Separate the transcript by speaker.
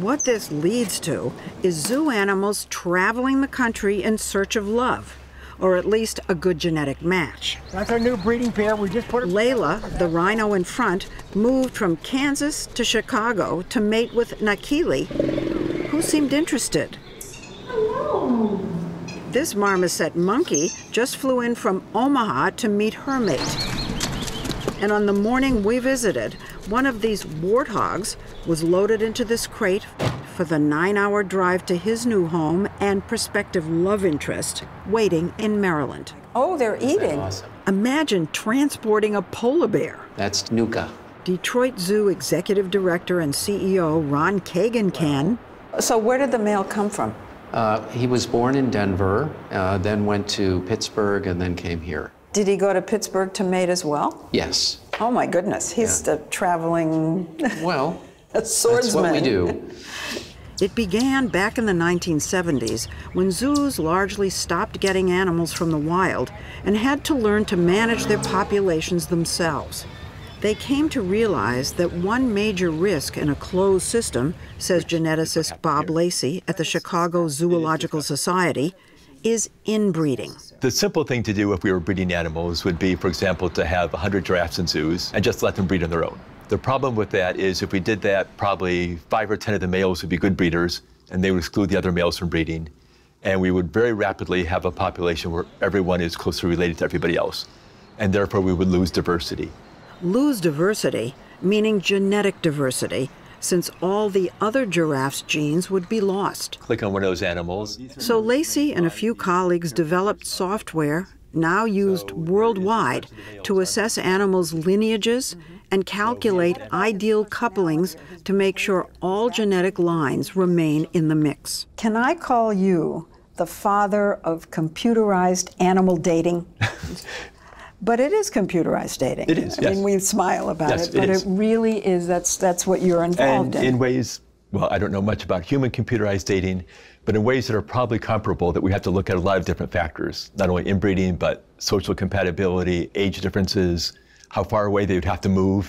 Speaker 1: What this leads to is zoo animals traveling the country in search of love, or at least a good genetic match.
Speaker 2: That's our new breeding pair. We just put it.
Speaker 1: Layla, the rhino in front, moved from Kansas to Chicago to mate with Nakili, who seemed interested.
Speaker 3: Hello.
Speaker 1: This marmoset monkey just flew in from Omaha to meet her mate. And on the morning we visited, one of these warthogs was loaded into this crate for the 9-hour drive to his new home and prospective love interest waiting in Maryland.
Speaker 3: Oh, they're eating.
Speaker 4: Awesome.
Speaker 1: Imagine transporting a polar bear.
Speaker 4: That's Nuka.
Speaker 1: Detroit Zoo Executive Director and CEO Ron Kagan can.
Speaker 3: So where did the male come from?
Speaker 4: He was born in Denver, then went to Pittsburgh, and then came here.
Speaker 3: Did he go to Pittsburgh to mate as well?
Speaker 4: Yes.
Speaker 3: Oh my goodness, he's the traveling
Speaker 4: Well,
Speaker 3: swordsman.
Speaker 4: that's what we do.
Speaker 1: It began back in the 1970s when zoos largely stopped getting animals from the wild and had to learn to manage their populations themselves. They came to realize that one major risk in a closed system, says geneticist Bob Lacey at the Chicago Zoological Society, is inbreeding.
Speaker 5: The simple thing to do if we were breeding animals would be, for example, to have 100 giraffes in zoos and just let them breed on their own. The problem with that is if we did that, probably 5 or 10 of the males would be good breeders, and they would exclude the other males from breeding. And we would very rapidly have a population where everyone is closely related to everybody else. And therefore, we would lose diversity.
Speaker 1: Lose diversity, meaning genetic diversity, since all the other giraffes' genes would be lost.
Speaker 5: Click on one of those animals.
Speaker 1: So Lacey and a few colleagues developed software, now used worldwide, to assess animals' lineages and calculate ideal couplings to make sure all genetic lines remain in the mix.
Speaker 3: Can I call you the father of computerized animal dating? But it is computerized dating.
Speaker 5: It is,
Speaker 3: I
Speaker 5: yes.
Speaker 3: mean, we smile about
Speaker 5: Yes,
Speaker 3: it, but it really is, that's what you're involved
Speaker 5: And in ways, well, I don't know much about human computerized dating, but in ways that are probably comparable, that we have to look at a lot of different factors, not only inbreeding, but social compatibility, age differences, how far away they would have to move.